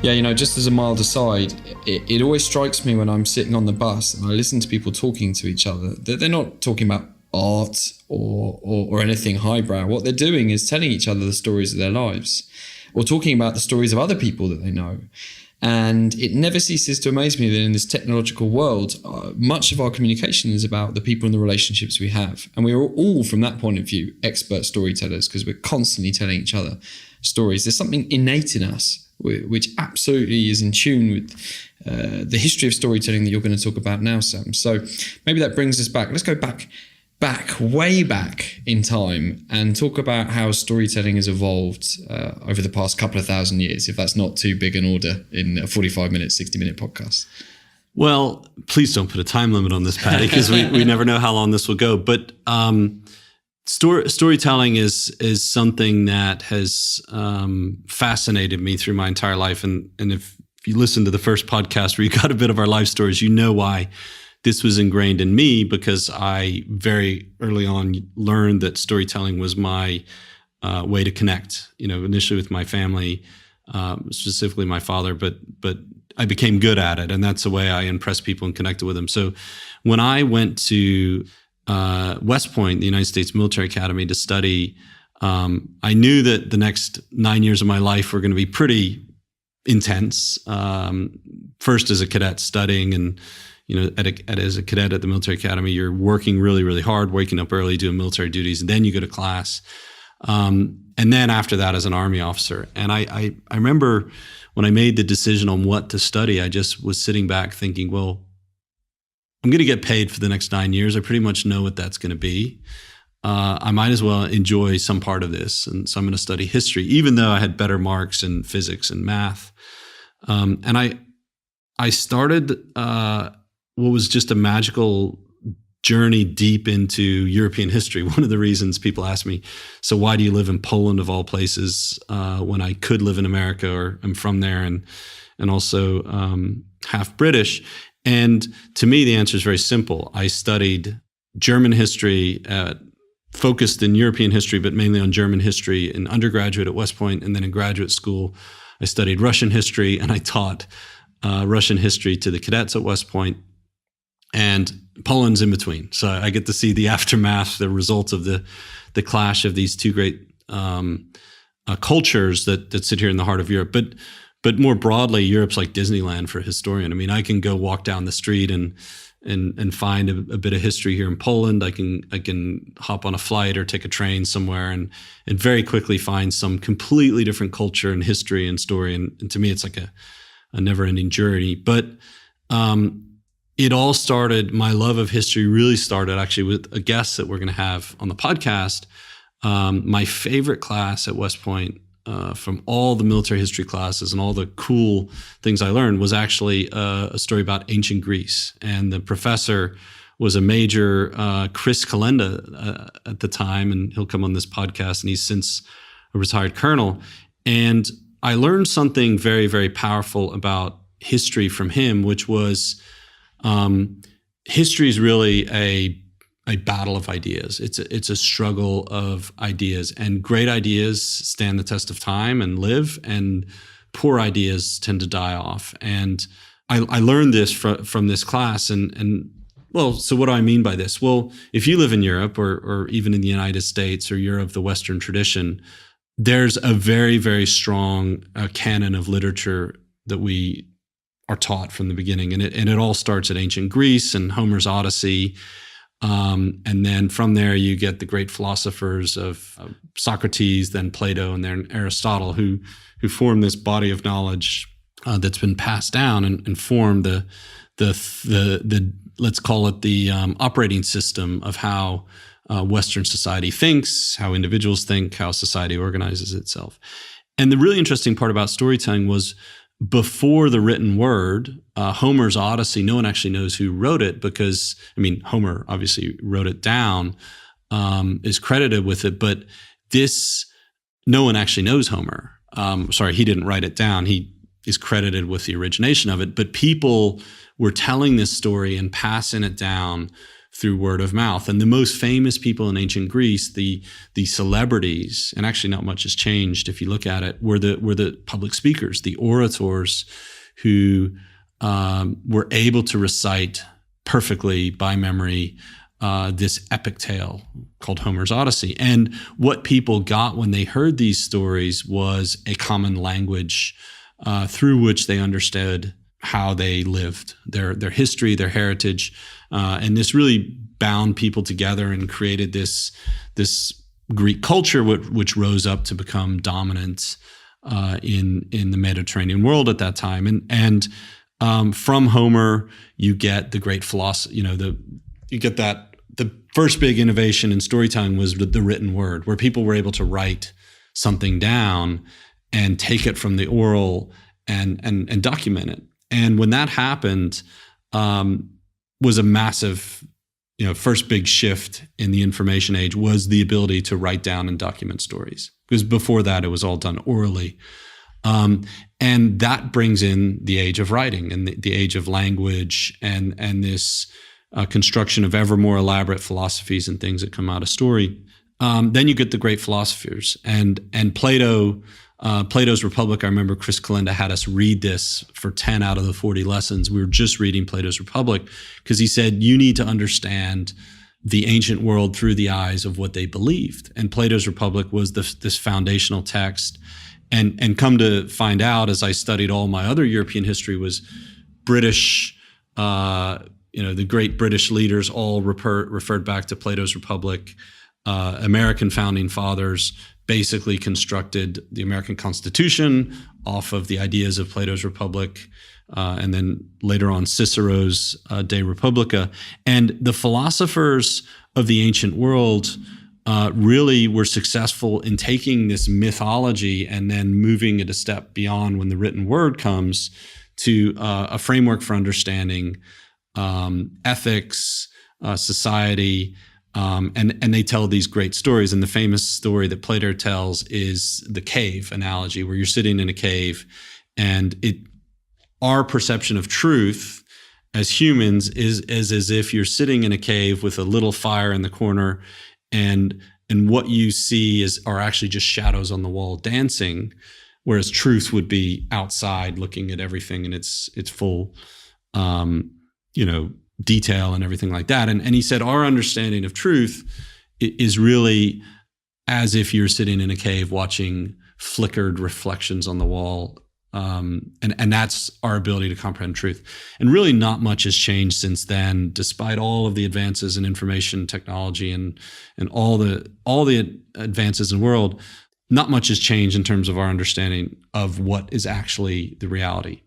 Yeah, just as a mild aside, it always strikes me when I'm sitting on the bus and I listen to people talking to each other that they're not talking about art or anything highbrow. What they're doing is telling each other the stories of their lives or talking about the stories of other people that they know. And it never ceases to amaze me that in this technological world, much of our communication is about the people and the relationships we have. And we are all, from that point of view, expert storytellers because we're constantly telling each other stories. There's something innate in us which absolutely is in tune with the history of storytelling that you're going to talk about now, Sam. So maybe that brings us back. Let's go way back in time and talk about how storytelling has evolved over the past couple of thousand years, if that's not too big an order in a 45-minute, 60-minute podcast. Well, please don't put a time limit on this, Paddy, because we never know how long this will go. But storytelling is something that has fascinated me through my entire life. And if you listen to the first podcast where you got a bit of our life stories, you know why this was ingrained in me, because I very early on learned that storytelling was my way to connect, initially with my family, specifically my father, but I became good at it. And that's the way I impressed people and connected with them. So when I went to West Point, the United States Military Academy, to study, I knew that the next 9 years of my life were going to be pretty intense. First as a cadet studying, and as a cadet at the military academy, you're working really, really hard, waking up early, doing military duties, and then you go to class. And then after that as an Army officer. And I remember when I made the decision on what to study, I just was sitting back thinking, well, I'm going to get paid for the next 9 years. I pretty much know what that's going to be. I might as well enjoy some part of this. And so I'm going to study history, even though I had better marks in physics and math. And I started what was just a magical journey deep into European history. One of the reasons people ask me, so why do you live in Poland of all places, when I could live in America, or I'm from there and also half British? And to me, the answer is very simple. I studied German history, focused in European history, but mainly on German history in undergraduate at West Point. And then in graduate school, I studied Russian history, and I taught Russian history to the cadets at West Point. And Poland's in between. So I get to see the aftermath, the result of the clash of these two great cultures that sit here in the heart of Europe. But more broadly, Europe's like Disneyland for a historian. I mean, I can go walk down the street and find a bit of history here in Poland. I can hop on a flight or take a train somewhere and very quickly find some completely different culture and history and story. And to me, it's like a never-ending journey. But it all started, my love of history really started actually with a guest that we're going to have on the podcast. My favorite class at West Point, from all the military history classes and all the cool things I learned, was actually a story about ancient Greece. And the professor was a major, Chris Kalenda at the time, and he'll come on this podcast, and he's since a retired colonel. And I learned something very, very powerful about history from him, which was history is really a battle of ideas. It's a struggle of ideas, and great ideas stand the test of time and live, and poor ideas tend to die off. And I learned this from this class. And well, so what do I mean by this? Well, if you live in Europe or even in the United States, or you're of the Western tradition, there's a very, very strong canon of literature that we are taught from the beginning. And it all starts at ancient Greece and Homer's Odyssey. And then from there, you get the great philosophers of Socrates, then Plato, and then Aristotle, who form this body of knowledge that's been passed down and form the let's call it the operating system of how Western society thinks, how individuals think, how society organizes itself. And the really interesting part about storytelling was, before the written word, Homer's Odyssey, no one actually knows who wrote it, because, I mean, Homer obviously wrote it down, is credited with it, but no one actually knows Homer. Sorry, he didn't write it down. He is credited with the origination of it, but people were telling this story and passing it down through word of mouth. And the most famous people in ancient Greece, the celebrities, and actually not much has changed if you look at it, were the public speakers, the orators who were able to recite perfectly by memory this epic tale called Homer's Odyssey. And what people got when they heard these stories was a common language through which they understood how they lived, their history, their heritage, and this really bound people together and created this Greek culture, which rose up to become dominant in the Mediterranean world at that time. And from Homer, you get the great philosophy. You get that the first big innovation in storytelling was the written word, where people were able to write something down and take it from the oral and document it. And when that happened, was a massive, first big shift in the information age was the ability to write down and document stories. Because before that, it was all done orally. And that brings in the age of writing and the age of language and this construction of ever more elaborate philosophies and things that come out of story. Then you get the great philosophers and Plato. Plato's Republic, I remember Chris Kalenda had us read this for 10 out of the 40 lessons. We were just reading Plato's Republic because he said, you need to understand the ancient world through the eyes of what they believed. And Plato's Republic was this foundational text. And come to find out, as I studied all my other European history, was British, the great British leaders all referred back to Plato's Republic. American founding fathers basically constructed the American Constitution off of the ideas of Plato's Republic, and then later on Cicero's De Republica. And the philosophers of the ancient world really were successful in taking this mythology and then moving it a step beyond when the written word comes to a framework for understanding ethics, society, and they tell these great stories. And the famous story that Plato tells is the cave analogy, where you're sitting in a cave, and our perception of truth as humans is as if you're sitting in a cave with a little fire in the corner, and what you see are actually just shadows on the wall dancing, whereas truth would be outside looking at everything in its full detail and everything like that. And he said our understanding of truth is really as if you're sitting in a cave watching flickered reflections on the wall. And that's our ability to comprehend truth. And really not much has changed since then, despite all of the advances in information technology and all the advances in the world. Not much has changed in terms of our understanding of what is actually the reality.